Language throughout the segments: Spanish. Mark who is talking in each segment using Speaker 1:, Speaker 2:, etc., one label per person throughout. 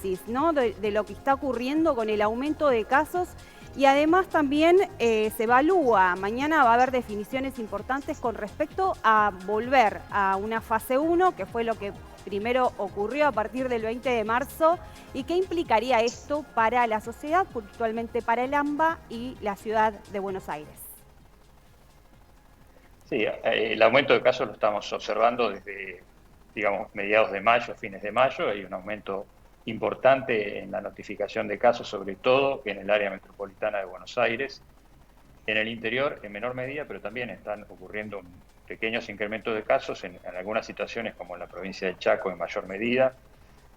Speaker 1: análisis, ¿no?, de lo que está ocurriendo con el aumento de casos. Y además también se evalúa, mañana va a haber definiciones importantes con respecto a volver a una fase 1, que fue lo que primero ocurrió a partir del 20 de marzo, y qué implicaría esto para la sociedad, puntualmente para el AMBA y la ciudad de Buenos Aires.
Speaker 2: Sí, el aumento de casos lo estamos observando desde, digamos, mediados de mayo, fines de mayo. Hay un aumento importante en la notificación de casos, sobre todo en el área metropolitana de Buenos Aires. En el interior, en menor medida, pero también están ocurriendo pequeños incrementos de casos en algunas situaciones, como en la provincia de Chaco, en mayor medida,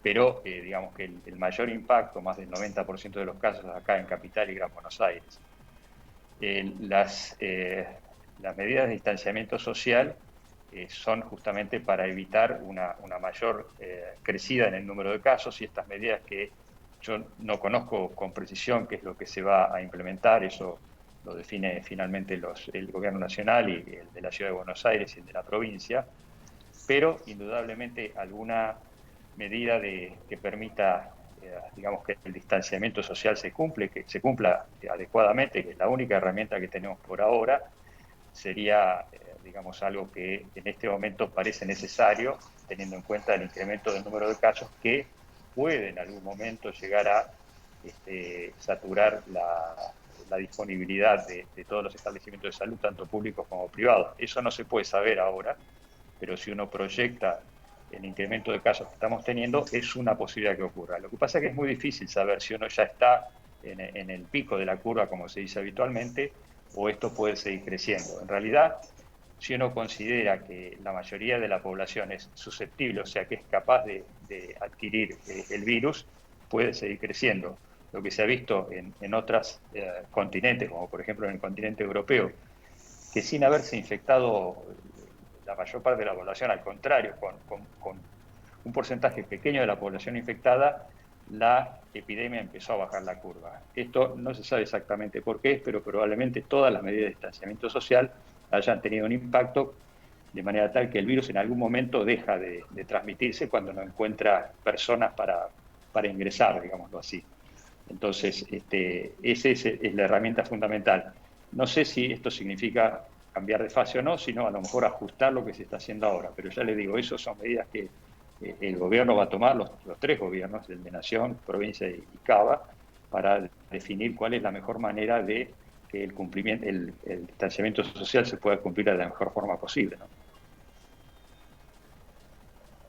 Speaker 2: pero digamos que el mayor impacto, más del 90% de los casos, acá en Capital y Gran Buenos Aires. Las medidas de distanciamiento social son justamente para evitar una mayor crecida en el número de casos, y estas medidas que yo no conozco con precisión qué es lo que se va a implementar, eso lo define finalmente el Gobierno Nacional y el de la Ciudad de Buenos Aires y el de la provincia, pero indudablemente alguna medida que permita, digamos, que el distanciamiento social se cumpla adecuadamente, que es la única herramienta que tenemos por ahora, sería, digamos, algo que en este momento parece necesario, teniendo en cuenta el incremento del número de casos que puede en algún momento llegar a saturar la disponibilidad de todos los establecimientos de salud, tanto públicos como privados. Eso no se puede saber ahora, pero si uno proyecta el incremento de casos que estamos teniendo, es una posibilidad que ocurra. Lo que pasa es que es muy difícil saber si uno ya está en el pico de la curva, como se dice habitualmente, o esto puede seguir creciendo. En realidad, si uno considera que la mayoría de la población es susceptible, o sea que es capaz de adquirir el virus, puede seguir creciendo. Lo que se ha visto en otros continentes, como por ejemplo en el continente europeo, que sin haberse infectado la mayor parte de la población, al contrario, con un porcentaje pequeño de la población infectada, la epidemia empezó a bajar la curva. Esto no se sabe exactamente por qué, pero probablemente todas las medidas de distanciamiento social hayan tenido un impacto de manera tal que el virus en algún momento deja de transmitirse cuando no encuentra personas para ingresar, digámoslo así. Entonces, esa es la herramienta fundamental. No sé si esto significa cambiar de fase o no, sino a lo mejor ajustar lo que se está haciendo ahora. Pero ya les digo, esas son medidas que el gobierno va a tomar, los tres gobiernos, el de Nación, provincia y Cava, para definir cuál es la mejor manera de que el distanciamiento social se pueda cumplir de la mejor forma posible, ¿no?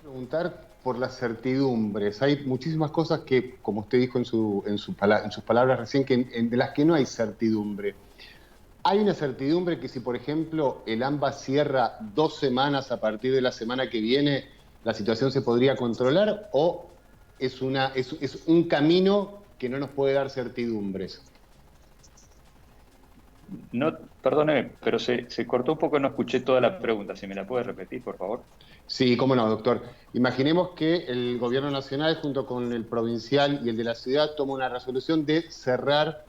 Speaker 3: Preguntar por las certidumbres. Hay muchísimas cosas que, como usted dijo en sus palabras recién, de las que no hay certidumbre. ¿Hay una certidumbre que si, por ejemplo, el AMBA cierra 2 semanas a partir de la semana que viene, la situación se podría controlar? ¿O es un camino que no nos puede dar certidumbres?
Speaker 2: No, perdóneme, pero se cortó un poco, no escuché toda la pregunta. Si me la puede repetir, por favor.
Speaker 3: Sí, cómo no, doctor. Imaginemos que el gobierno nacional, junto con el provincial y el de la ciudad, toma una resolución de cerrar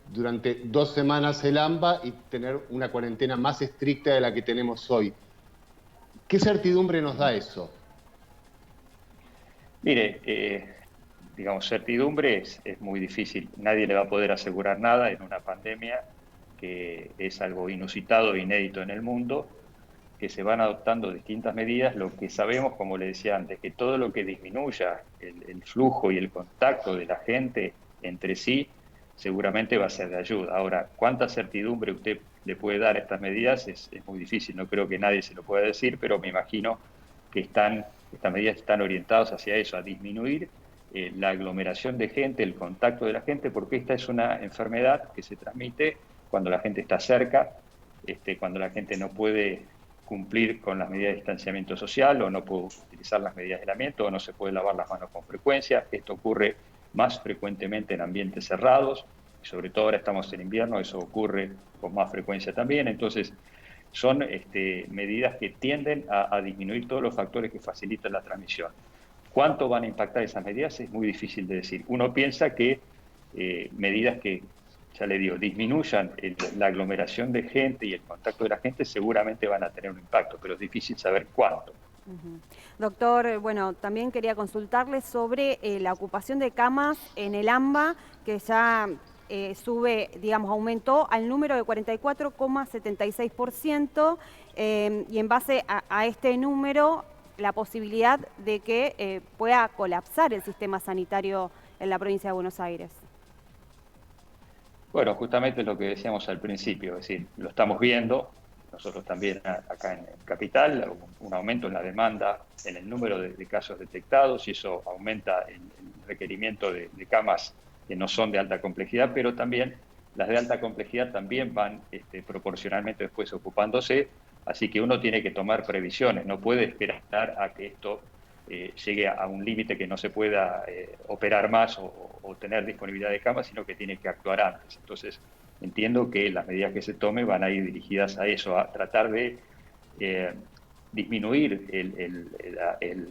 Speaker 3: durante 2 semanas el AMBA y tener una cuarentena más estricta de la que tenemos hoy. ¿Qué certidumbre nos da eso?
Speaker 2: Mire, digamos, certidumbre es muy difícil. Nadie le va a poder asegurar nada en una pandemia que es algo inusitado e inédito en el mundo, que se van adoptando distintas medidas. Lo que sabemos, como le decía antes, que todo lo que disminuya el flujo y el contacto de la gente entre sí, seguramente va a ser de ayuda. Ahora, ¿cuánta certidumbre usted le puede dar a estas medidas? Es muy difícil, no creo que nadie se lo pueda decir, pero me imagino que estas medidas están orientadas hacia eso, a disminuir la aglomeración de gente, el contacto de la gente, porque esta es una enfermedad que se transmite cuando la gente está cerca, cuando la gente no puede cumplir con las medidas de distanciamiento social o no puede utilizar las medidas de aislamiento o no se puede lavar las manos con frecuencia. Esto ocurre más frecuentemente en ambientes cerrados, y sobre todo ahora estamos en invierno, eso ocurre con más frecuencia también. Entonces, son medidas que tienden a disminuir todos los factores que facilitan la transmisión. ¿Cuánto van a impactar esas medidas? Es muy difícil de decir. Uno piensa que medidas que, ya le digo, disminuyan la aglomeración de gente y el contacto de la gente seguramente van a tener un impacto, pero es difícil saber cuánto.
Speaker 1: Ujú. Doctor, bueno, también quería consultarle sobre la ocupación de camas en el AMBA, que ya sube, digamos, aumentó al número de 44,76%, y en base a este número, la posibilidad de que pueda colapsar el sistema sanitario en la provincia de Buenos Aires.
Speaker 2: Bueno, justamente lo que decíamos al principio, es decir, lo estamos viendo, nosotros también acá en Capital, un aumento en la demanda, en el número de casos detectados, y eso aumenta el requerimiento de camas que no son de alta complejidad, pero también las de alta complejidad también van proporcionalmente después ocupándose, así que uno tiene que tomar previsiones, no puede esperar a que esto llegue a un límite que no se pueda operar más o tener disponibilidad de camas, sino que tiene que actuar antes. Entonces, entiendo que las medidas que se tomen van a ir dirigidas a eso, a tratar de disminuir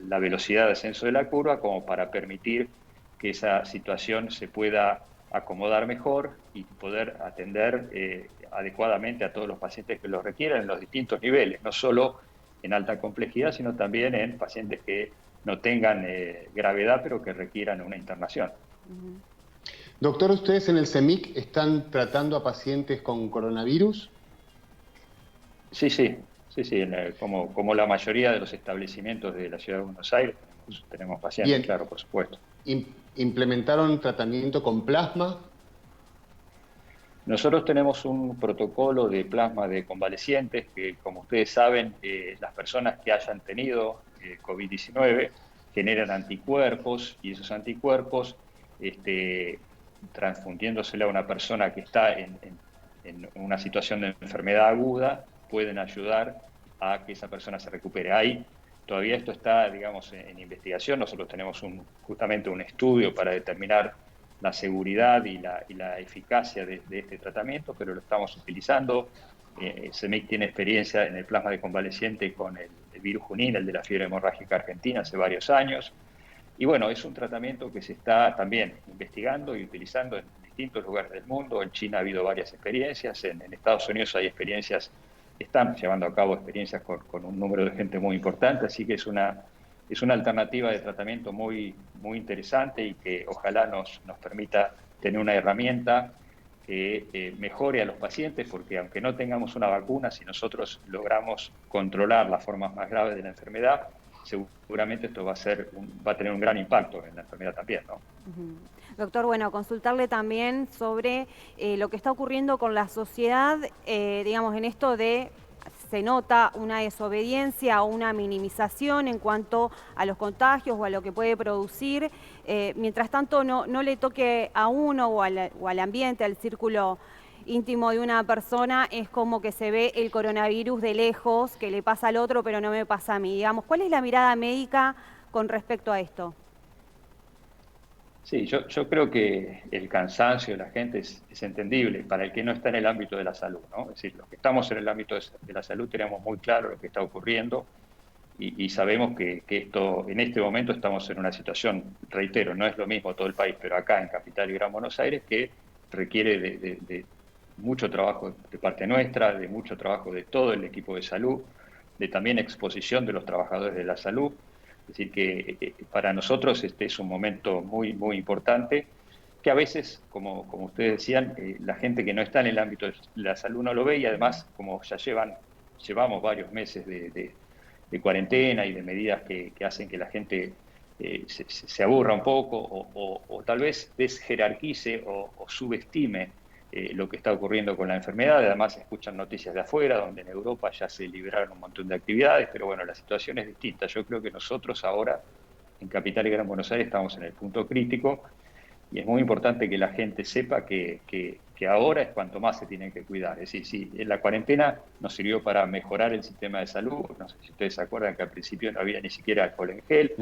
Speaker 2: la velocidad de ascenso de la curva como para permitir que esa situación se pueda acomodar mejor y poder atender adecuadamente a todos los pacientes que lo requieran en los distintos niveles, no solo en alta complejidad, sino también en pacientes que no tengan gravedad, pero que requieran una internación.
Speaker 3: Doctor, ¿ustedes en el CEMIC están tratando a pacientes con coronavirus?
Speaker 2: Sí, sí, sí, sí. Como la mayoría de los establecimientos de la Ciudad de Buenos Aires, tenemos pacientes,
Speaker 3: Bien.
Speaker 2: claro, por supuesto.
Speaker 3: ¿Implementaron tratamiento con plasma?
Speaker 2: Nosotros tenemos un protocolo de plasma de convalecientes que, como ustedes saben, las personas que hayan tenido COVID-19 generan anticuerpos, y esos anticuerpos, transfundiéndosela a una persona que está en una situación de enfermedad aguda, pueden ayudar a que esa persona se recupere. Ahí todavía esto está, digamos, en investigación. Nosotros tenemos justamente un estudio para determinar la seguridad y la eficacia de este tratamiento, pero lo estamos utilizando. CEMIC tiene experiencia en el plasma de convaleciente con el virus Junín, el de la fiebre hemorrágica argentina, hace varios años. Y bueno, es un tratamiento que se está también investigando y utilizando en distintos lugares del mundo. En China ha habido varias experiencias, en Estados Unidos hay experiencias, están llevando a cabo experiencias con un número de gente muy importante, así que es una alternativa de tratamiento muy, muy interesante y que ojalá nos permita tener una herramienta que mejore a los pacientes, porque aunque no tengamos una vacuna, si nosotros logramos controlar las formas más graves de la enfermedad, seguramente esto va a tener un gran impacto en la enfermedad también, ¿no?
Speaker 1: Doctor, bueno, consultarle también sobre lo que está ocurriendo con la sociedad, digamos, en esto de se nota una desobediencia o una minimización en cuanto a los contagios o a lo que puede producir. Mientras tanto, no le toque a uno o al ambiente, al círculo íntimo de una persona, es como que se ve el coronavirus de lejos, que le pasa al otro, pero no me pasa a mí. Digamos, ¿cuál es la mirada médica con respecto a esto?
Speaker 2: Sí, yo creo que el cansancio de la gente es entendible para el que no está en el ámbito de la salud, ¿no? Es decir, los que estamos en el ámbito de la salud tenemos muy claro lo que está ocurriendo y sabemos que esto, en este momento estamos en una situación, reitero, no es lo mismo todo el país, pero acá en Capital y Gran Buenos Aires, que requiere de mucho trabajo de parte nuestra, de mucho trabajo de todo el equipo de salud, de también exposición de los trabajadores de la salud. Es decir, que para nosotros este es un momento muy, muy importante, que a veces, como ustedes decían, la gente que no está en el ámbito de la salud no lo ve, y además, como ya llevamos varios meses de cuarentena y de medidas que hacen que la gente se aburra un poco o tal vez desjerarquice o subestime lo que está ocurriendo con la enfermedad. Además, escuchan noticias de afuera, donde en Europa ya se liberaron un montón de actividades, pero bueno, la situación es distinta. Yo creo que nosotros ahora, en Capital y Gran Buenos Aires, estamos en el punto crítico, y es muy importante que la gente sepa que ahora es cuanto más se tienen que cuidar. Es decir, si la cuarentena nos sirvió para mejorar el sistema de salud, no sé si ustedes se acuerdan que al principio no había ni siquiera alcohol en gel,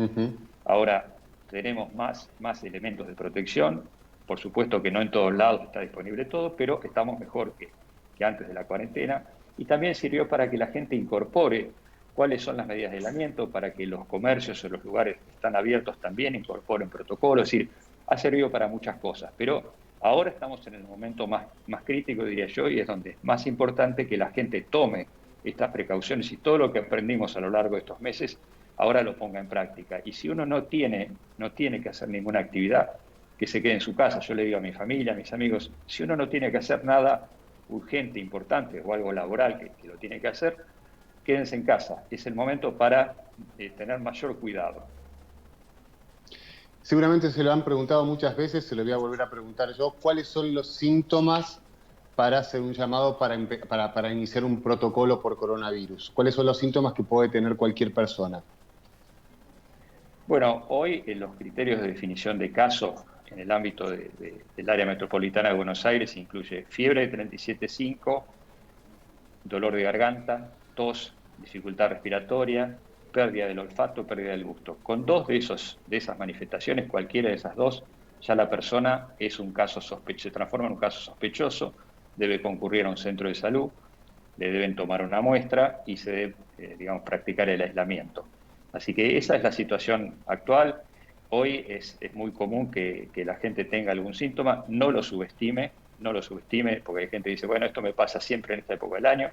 Speaker 2: ahora tenemos más elementos de protección. Por supuesto que no en todos lados está disponible todo, pero estamos mejor que antes de la cuarentena. Y también sirvió para que la gente incorpore cuáles son las medidas de aislamiento, para que los comercios o los lugares que están abiertos también incorporen protocolos. Es decir, ha servido para muchas cosas, pero ahora estamos en el momento más crítico, diría yo, y es donde es más importante que la gente tome estas precauciones y todo lo que aprendimos a lo largo de estos meses ahora lo ponga en práctica. Y si uno no tiene que hacer ninguna actividad, que se quede en su casa. Yo le digo a mi familia, a mis amigos, si uno no tiene que hacer nada urgente, importante o algo laboral que lo tiene que hacer, quédense en casa. Es el momento para tener mayor cuidado.
Speaker 3: Seguramente se lo han preguntado muchas veces, se lo voy a volver a preguntar yo. ¿Cuáles son los síntomas para hacer un llamado para iniciar un protocolo por coronavirus? ¿Cuáles son los síntomas que puede tener cualquier persona?
Speaker 2: Bueno, hoy en los criterios de definición de caso en el ámbito del área metropolitana de Buenos Aires incluye fiebre de 37,5, dolor de garganta, tos, dificultad respiratoria, pérdida del olfato, pérdida del gusto. Con dos de esas manifestaciones, cualquiera de esas dos, ya la persona es un caso sospechoso, se transforma en un caso sospechoso, debe concurrir a un centro de salud, le deben tomar una muestra y se debe, practicar el aislamiento. Así que esa es la situación actual. Hoy es muy común que la gente tenga algún síntoma, no lo subestime, porque hay gente que dice, bueno, esto me pasa siempre en esta época del año.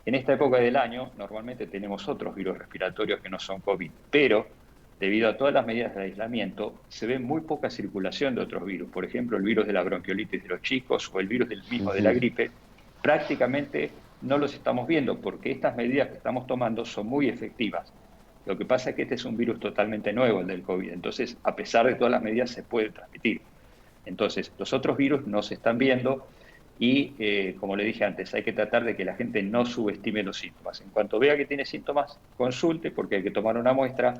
Speaker 2: En esta época del año normalmente tenemos otros virus respiratorios que no son COVID, pero debido a todas las medidas de aislamiento se ve muy poca circulación de otros virus. Por ejemplo, el virus de la bronquiolitis de los chicos o el virus del mismo de la gripe, prácticamente no los estamos viendo porque estas medidas que estamos tomando son muy efectivas. Lo que pasa es que este es un virus totalmente nuevo, el del COVID. Entonces, a pesar de todas las medidas, se puede transmitir. Entonces, los otros virus no se están viendo y, como le dije antes, hay que tratar de que la gente no subestime los síntomas. En cuanto vea que tiene síntomas, consulte porque hay que tomar una muestra,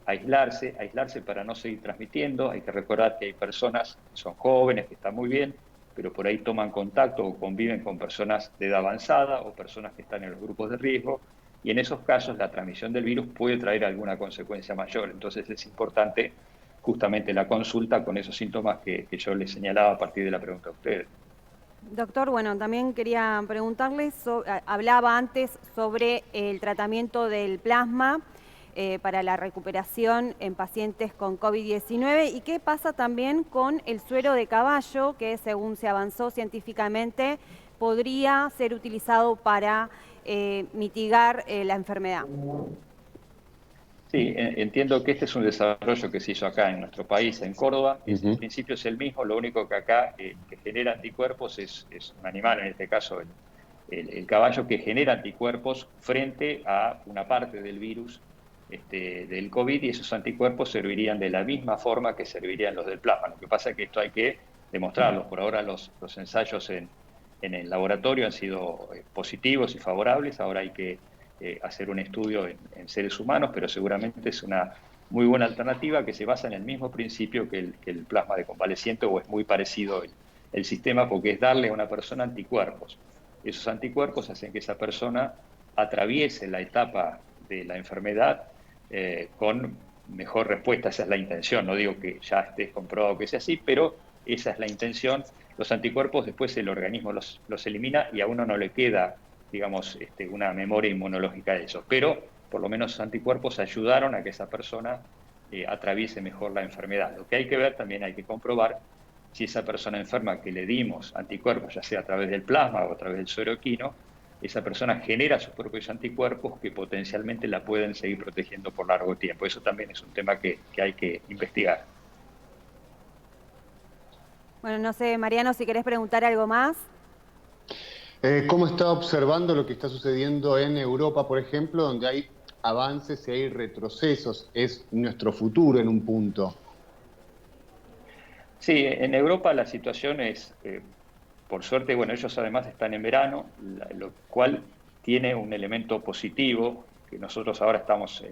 Speaker 2: aislarse para no seguir transmitiendo. Hay que recordar que hay personas que son jóvenes, que están muy bien, pero por ahí toman contacto o conviven con personas de edad avanzada o personas que están en los grupos de riesgo. Y en esos casos la transmisión del virus puede traer alguna consecuencia mayor. Entonces es importante justamente la consulta con esos síntomas que yo les señalaba a partir de la pregunta de ustedes.
Speaker 1: Doctor, bueno, también quería preguntarle, hablaba antes sobre el tratamiento del plasma para la recuperación en pacientes con COVID-19 y qué pasa también con el suero de caballo, que según se avanzó científicamente podría ser utilizado para mitigar la enfermedad.
Speaker 2: Sí, entiendo que este es un desarrollo que se hizo acá en nuestro país, en Córdoba. En principio es el mismo, lo único que acá que genera anticuerpos es un animal, en este caso el caballo, que genera anticuerpos frente a una parte del virus del COVID, y esos anticuerpos servirían de la misma forma que servirían los del plasma. Lo que pasa es que esto hay que demostrarlo. Por ahora los ensayos en el laboratorio han sido positivos y favorables. Ahora hay que hacer un estudio en seres humanos, pero seguramente es una muy buena alternativa que se basa en el mismo principio que el plasma de convaleciente, o es muy parecido el sistema, porque es darle a una persona anticuerpos. Esos anticuerpos hacen que esa persona atraviese la etapa de la enfermedad con mejor respuesta. Esa es la intención. No digo que ya esté comprobado que sea así, pero esa es la intención. Los anticuerpos después el organismo los elimina y a uno no le queda, digamos, una memoria inmunológica de eso. Pero por lo menos los anticuerpos ayudaron a que esa persona atraviese mejor la enfermedad. Lo que hay que ver, también hay que comprobar si esa persona enferma que le dimos anticuerpos, ya sea a través del plasma o a través del suero equino, esa persona genera sus propios anticuerpos que potencialmente la pueden seguir protegiendo por largo tiempo. Eso también es un tema que hay que investigar.
Speaker 1: Bueno, no sé, Mariano, si querés preguntar algo más.
Speaker 3: ¿Cómo está observando lo que está sucediendo en Europa, por ejemplo, donde hay avances y hay retrocesos? Es nuestro futuro en un punto.
Speaker 2: Sí, en Europa la situación es, por suerte, bueno, ellos además están en verano, lo cual tiene un elemento positivo, que nosotros ahora acabamos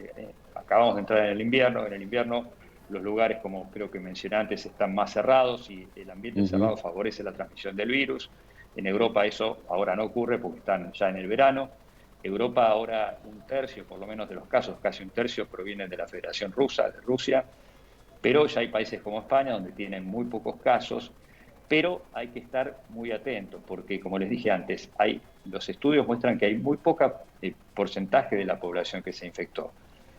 Speaker 2: de entrar en el invierno. En el invierno los lugares, como creo que mencioné antes, están más cerrados y el ambiente cerrado favorece la transmisión del virus. En Europa eso ahora no ocurre porque están ya en el verano. Europa ahora un tercio, por lo menos de los casos, casi un tercio, provienen de la Federación Rusa, de Rusia, pero ya hay países como España donde tienen muy pocos casos, pero hay que estar muy atentos porque, como les dije antes, los estudios muestran que hay muy poca porcentaje de la población que se infectó.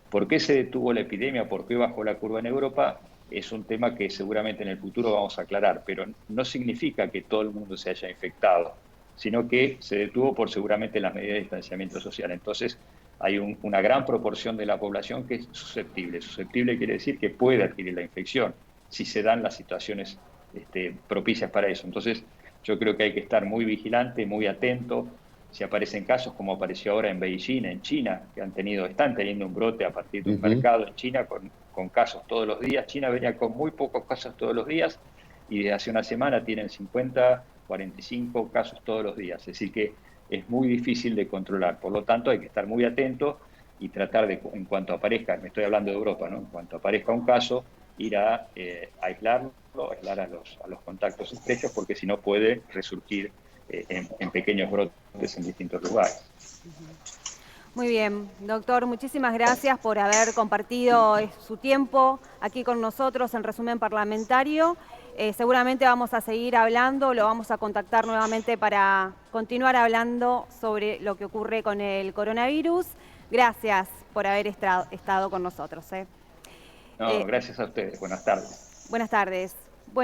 Speaker 2: ¿Por qué se detuvo la epidemia? ¿Por qué bajó la curva en Europa? Es un tema que seguramente en el futuro vamos a aclarar, pero no significa que todo el mundo se haya infectado, sino que se detuvo por seguramente las medidas de distanciamiento social. Entonces, hay una gran proporción de la población que es susceptible. Susceptible quiere decir que puede adquirir la infección si se dan las situaciones propicias para eso. Entonces, yo creo que hay que estar muy vigilante, muy atento. Si aparecen casos como apareció ahora en Beijing, en China, que están teniendo un brote a partir de un mercado en China con casos todos los días. China venía con muy pocos casos todos los días y desde hace una semana tienen 50, 45 casos todos los días. Es decir que es muy difícil de controlar. Por lo tanto, hay que estar muy atento y tratar de, en cuanto aparezca, me estoy hablando de Europa, ¿no? En cuanto aparezca un caso, ir a aislarlo, aislar a los contactos estrechos, porque si no puede resurgir en pequeños brotes en distintos lugares.
Speaker 1: Muy bien, doctor, muchísimas gracias por haber compartido su tiempo aquí con nosotros en Resumen Parlamentario. Seguramente vamos a seguir hablando, lo vamos a contactar nuevamente para continuar hablando sobre lo que ocurre con el coronavirus. Gracias por haber estado con nosotros.
Speaker 2: No, gracias a ustedes. Buenas tardes.
Speaker 1: Buenas tardes.